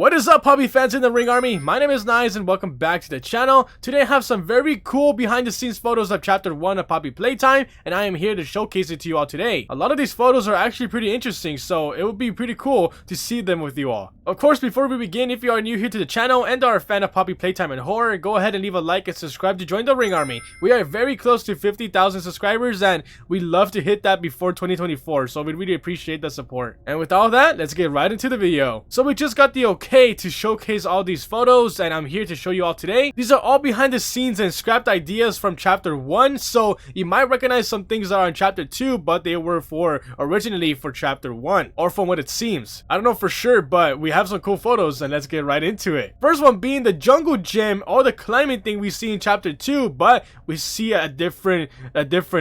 What is up, hobby fans in the Ring Army? My name is Nized and welcome back to the channel. Today I have some very cool behind the scenes photos of chapter 1 of Poppy Playtime, and I am here to showcase it to you all today. A lot of these photos are actually pretty interesting, so it would be pretty cool to see them with you all. Of course, before we begin, if you are new here to the channel and are a fan of Poppy Playtime and horror, go ahead and leave a like and subscribe to join the Ring Army. We are very close to 50,000 subscribers and we love to hit that before 2024, so we really appreciate the support. And with all that, let's get right into the video. So we just got the okay to showcase all these photos, and I'm here to show you all today. These are all behind the scenes and scrapped ideas from chapter 1, so you might recognize some things that are in chapter 2, but they were originally for chapter 1, or from what it seems. I don't know for sure, but we have some cool photos and let's get right into it. First one being the jungle gym or the climbing thing we see in chapter 2, but we see a different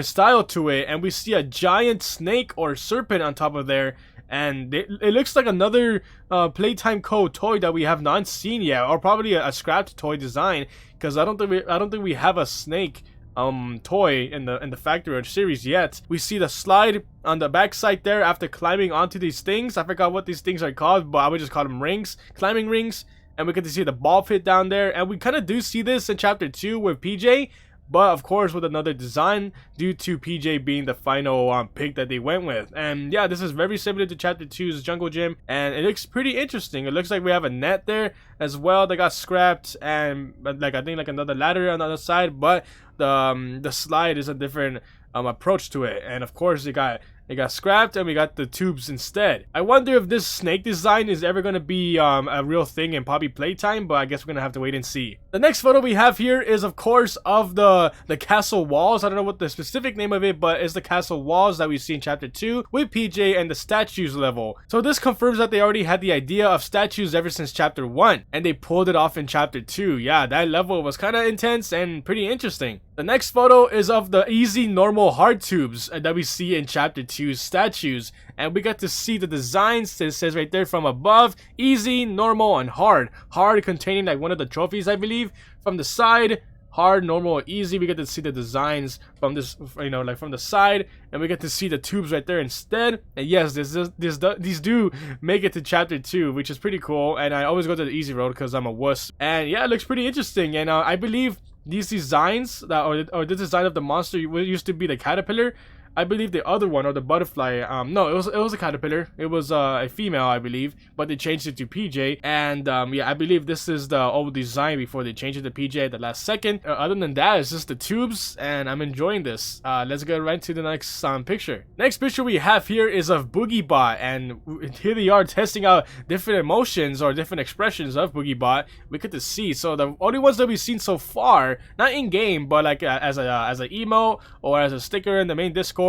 style to it, and we see a giant snake or serpent on top of there. And it looks like another Playtime code toy that we have not seen yet, or probably a scrapped toy design, because I don't think we have a snake toy in the factory or series yet. We see the slide on the backside there after climbing onto these things. I forgot what these things are called, but I would just call them rings, climbing rings. And we get to see the ball pit down there, and we kind of do see this in chapter 2 with PJ. But of course with another design due to PJ being the final pick that they went with. And yeah, this is very similar to chapter 2's jungle gym, and it looks pretty interesting. It looks like we have a net there as well that got scrapped, and like I think like another ladder on the other side, but the slide is a different approach to it. And of course it got scrapped and we got the tubes instead. I wonder if this snake design is ever going to be a real thing in Poppy Playtime, but I guess we're going to have to wait and see. The next photo we have here is of course of the castle walls. I don't know what the specific name of it, but it's the castle walls that we see in chapter 2 with PJ and the statues level. So this confirms that they already had the idea of statues ever since chapter 1, and they pulled it off in chapter 2. Yeah, that level was kind of intense and pretty interesting. The next photo is of the easy, normal, hard tubes that we see in chapter 2's statues, and we got to see the designs. It says right there from above, easy, normal, and hard. Hard containing like one of the trophies, I believe. From the side, hard, normal, easy. We get to see the designs from this, like from the side, and we get to see the tubes right there instead. And yes, these do make it to chapter 2, which is pretty cool. And I always go to the easy road because I'm a wuss. And yeah, it looks pretty interesting. And I believe these designs or the design of the monster used to be the caterpillar. I believe the other one, or the butterfly, no, it was a caterpillar. It was a female, I believe, but they changed it to PJ. And yeah, I believe this is the old design before they changed it to PJ at the last second. Other than that, it's just the tubes, and I'm enjoying this. Let's go right to the next picture. Next picture we have here is of Boogie Bot, and here they are testing out different emotions or different expressions of Boogie Bot. We get to see. So the only ones that we've seen so far, not in game, but like as a emote or as a sticker in the main Discord,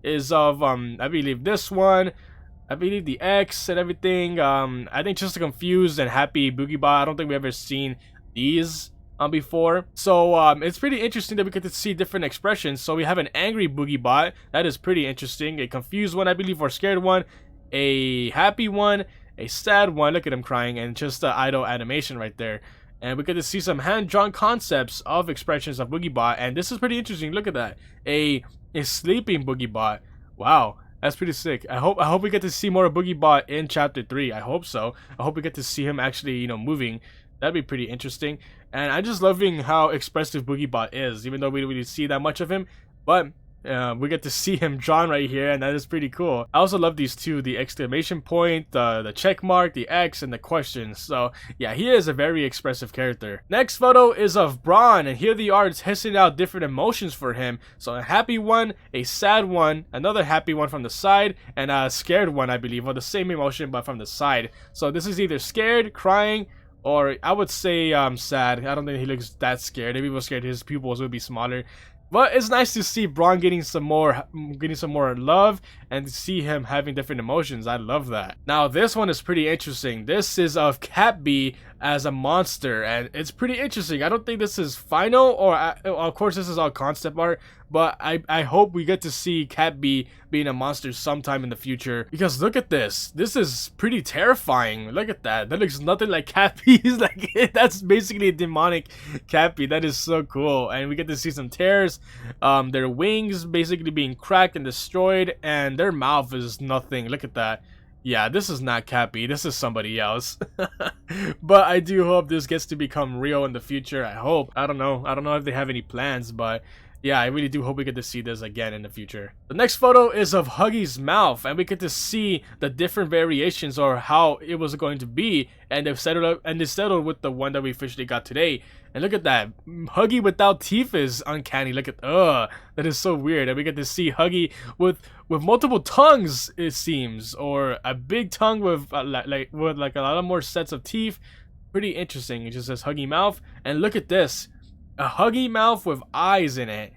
is of I believe this one, I believe the X and everything. I think just a confused and happy Boogie Bot. I don't think we've ever seen these before, so it's pretty interesting that we get to see different expressions. So we have an angry Boogie Bot, that is pretty interesting, a confused one, I believe, or scared one, a happy one, a sad one, look at him crying, and just the idle animation right there. And we get to see some hand-drawn concepts of expressions of Boogie Bot, and this is pretty interesting. Look at that, a sleeping Boogie Bot. Wow, that's pretty sick. I hope we get to see more of Boogie Bot in chapter 3. I hope so. I hope we get to see him actually, moving. That'd be pretty interesting. And I'm just loving how expressive Boogie Bot is, even though we don't really see that much of him. But we get to see him drawn right here, and that is pretty cool. I also love these two, the exclamation point, the check mark, the X, and the question. So yeah, he is a very expressive character. Next photo is of Bron, and here they are testing out different emotions for him. So a happy one, a sad one, another happy one from the side, and a scared one, I believe, or the same emotion but from the side. So this is either scared, crying, or I would say sad. I don't think he looks that scared. If he was scared, his pupils would be smaller. But it's nice to see Bron getting some more love, and to see him having different emotions. I love that. Now this one is pretty interesting. This is of Catbee as a monster, and it's pretty interesting. I don't think this is final, or of course this is all concept art, but I hope we get to see Catbee being a monster sometime in the future, because look at this. This is pretty terrifying. Look at that. That looks nothing like Catbee's. Like, that's basically a demonic Catbee. That is so cool. And we get to see some tears, their wings basically being cracked and destroyed, and their mouth is nothing. Look at that. Yeah, this is not Cappy. This is somebody else. But I do hope this gets to become real in the future. I hope. I don't know. I don't know if they have any plans, but yeah, I really do hope we get to see this again in the future. The next photo is of Huggy's mouth, and we get to see the different variations or how it was going to be, and they've settled up, and they settled with the one that we officially got today. And look at that, Huggy without teeth is uncanny. Look at, that is so weird. And we get to see Huggy with multiple tongues, it seems, or a big tongue with like a lot of more sets of teeth. Pretty interesting. It just says Huggy mouth, and look at this. A Huggy mouth with eyes in it.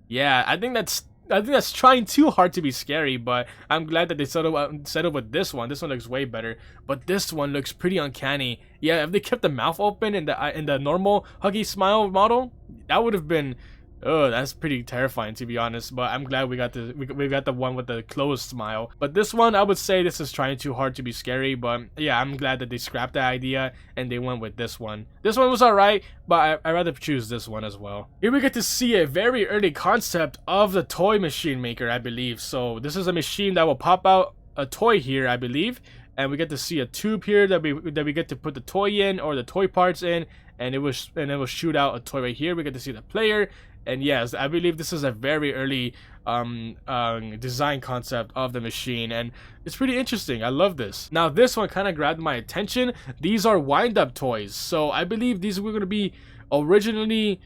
Yeah, I think that's trying too hard to be scary, but I'm glad that they settled with this one. This one looks way better, but this one looks pretty uncanny. Yeah, if they kept the mouth open in the normal Huggy smile model, that would have been, oh, that's pretty terrifying, to be honest. But I'm glad we got the one with the closed smile. But this one, I would say this is trying too hard to be scary. But yeah, I'm glad that they scrapped that idea and they went with this one. This one was alright, but I rather choose this one as well. Here we get to see a very early concept of the toy machine maker, I believe. So this is a machine that will pop out a toy here, I believe. And we get to see a tube here that we get to put the toy in, or the toy parts in, and it will shoot out a toy right here. We get to see the player. And yes, I believe this is a very early design concept of the machine, and it's pretty interesting. I love this. Now this one kind of grabbed my attention. These are wind-up toys, so I believe these were going to be originally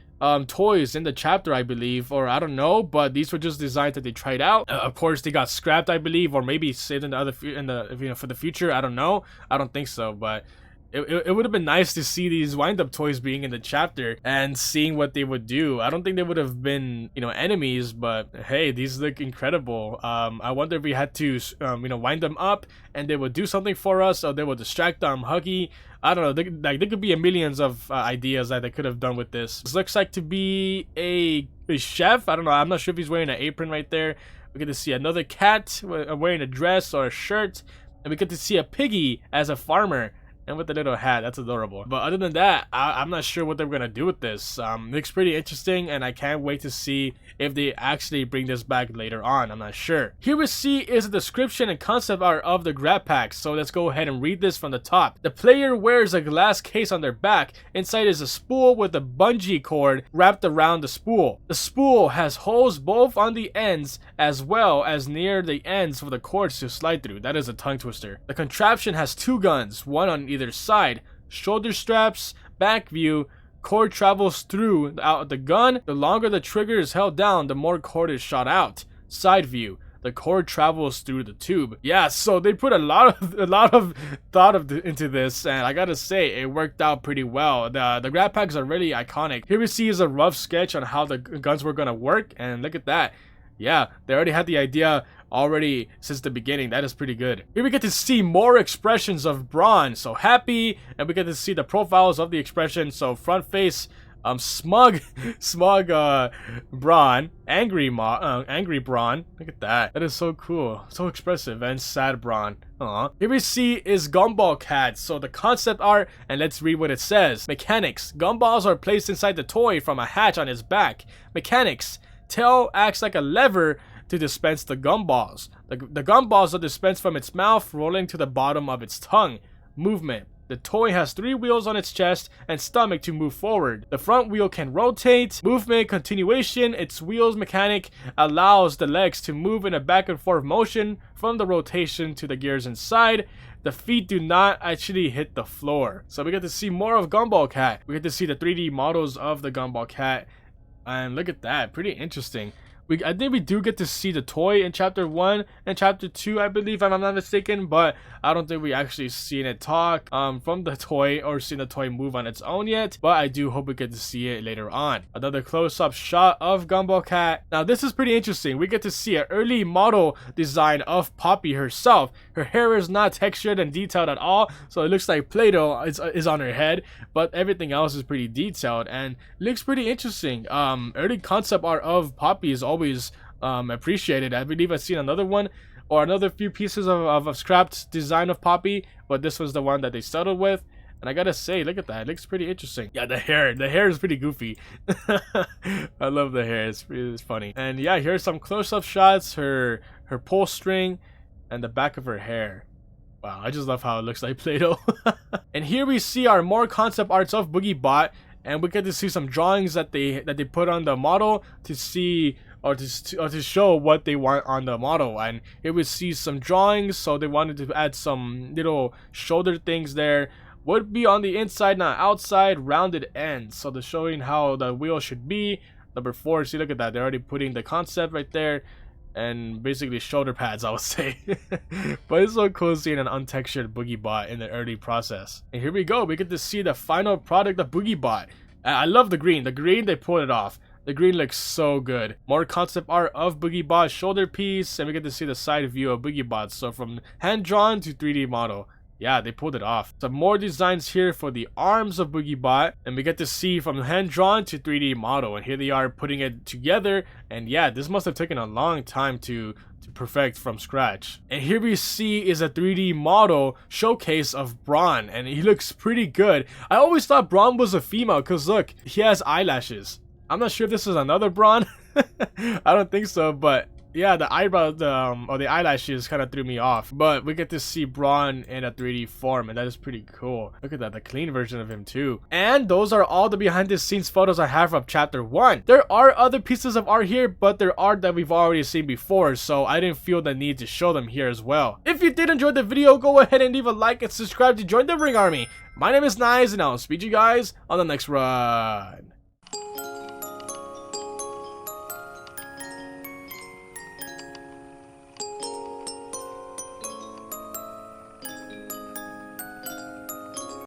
toys in the chapter, I believe, or I don't know, but these were just designs that they tried out. Of course, they got scrapped, I believe, or maybe saved in the for the future. I don't know. I don't think so, but it would have been nice to see these wind-up toys being in the chapter and seeing what they would do. I don't think they would have been, enemies, but hey, these look incredible. I wonder if we had to, wind them up and they would do something for us, or they would distract Huggy. I don't know. There could be a millions of ideas that they could have done with this. This looks like to be a chef. I don't know. I'm not sure if he's wearing an apron right there. We get to see another cat wearing a dress or a shirt, and we get to see a piggy as a farmer. And with the little hat, that's adorable. But other than that, I'm not sure what they're gonna do with this. Looks pretty interesting, and I can't wait to see if they actually bring this back later on. I'm not sure. Here we see is a description and concept art of the GrabPack. So let's go ahead and read this from the top. The player wears a glass case on their back. Inside is a spool with a bungee cord wrapped around the spool. The spool has holes both on the ends as well as near the ends for the cords to slide through. That is a tongue twister. The contraption has two guns, one on either side, shoulder straps, back view. Cord travels through the gun. The longer the trigger is held down, the more cord is shot out. Side view. The cord travels through the tube. Yeah, so they put a lot of thought into this, and I gotta say, it worked out pretty well. The GrabPacks are really iconic. Here we see is a rough sketch on how the guns were gonna work, and look at that. Yeah, they already had the idea already since the beginning. That is pretty good. Here we get to see more expressions of Bron. So happy, and we get to see the profiles of the expression. So front face, smug Bron, angry Bron. Look at that. That is so cool, so expressive, and sad Bron. Here we see is Gumball cat. So the concept art, and let's read what it says. Mechanics: gumballs are placed inside the toy from a hatch on its back. Mechanics: tail acts like a lever to dispense the gumballs. The gumballs are dispensed from its mouth, rolling to the bottom of its tongue. Movement: the toy has 3 wheels on its chest and stomach to move forward. The front wheel can rotate. Movement: continuation. Its wheels mechanic allows the legs to move in a back and forth motion from the rotation to the gears inside. The feet do not actually hit the floor. So we get to see more of Gumball cat. We get to see the 3D models of the Gumball cat. And look at that, pretty interesting. I think we do get to see the toy in chapter 1 and chapter 2, I believe, if I'm not mistaken, but I don't think we actually seen it talk from the toy or seen the toy move on its own yet, but I do hope we get to see it later on. Another close-up shot of Gumball cat. Now this is pretty interesting. We get to see an early model design of Poppy herself. Her hair is not textured and detailed at all, so it looks like Play-Doh is on her head, but everything else is pretty detailed and looks pretty interesting. Early concept art of Poppy is always appreciated. I believe I've seen another one or another few pieces of a scrapped design of Poppy, but this was the one that they settled with. And I gotta say, look at that, it looks pretty interesting. Yeah, the hair is pretty goofy. I love the hair, it's funny. And yeah, here's some close-up shots, her pull string and the back of her hair. Wow, I just love how it looks like Play-Doh. And here we see our more concept arts of BoogieBot, and we get to see some drawings that they put on the model to see or to show what they want on the model. And here we see some drawings, so they wanted to add some little shoulder things there. Would be on the inside, not outside, rounded ends, so they're showing how the wheel should be. Number 4, see, look at that, they're already putting the concept right there, and basically shoulder pads, I would say. But it's so cool seeing an untextured BoogieBot in the early process. And here we go, we get to see the final product of BoogieBot. I love the green. They pulled it off. The green looks so good. More concept art of BoogieBot's shoulder piece, and we get to see the side view of BoogieBot. So from hand drawn to 3D model. Yeah, they pulled it off. Some more designs here for the arms of BoogieBot, and we get to see from hand drawn to 3D model, and here they are putting it together. And yeah, this must have taken a long time to perfect from scratch. And here we see is a 3D model showcase of Bron, and he looks pretty good. I always thought Bron was a female because look, he has eyelashes. I'm not sure if this is another Bron. I don't think so, but yeah, the eyebrow, or the eyelashes kind of threw me off. But we get to see Bron in a 3D form, and that is pretty cool. Look at that, the clean version of him too. And those are all the behind the scenes photos I have of chapter 1. There are other pieces of art here, but they're art that we've already seen before, so I didn't feel the need to show them here as well. If you did enjoy the video, go ahead and leave a like and subscribe to join the Ring Army. My name is Nized, and I'll speak to you guys on the next run.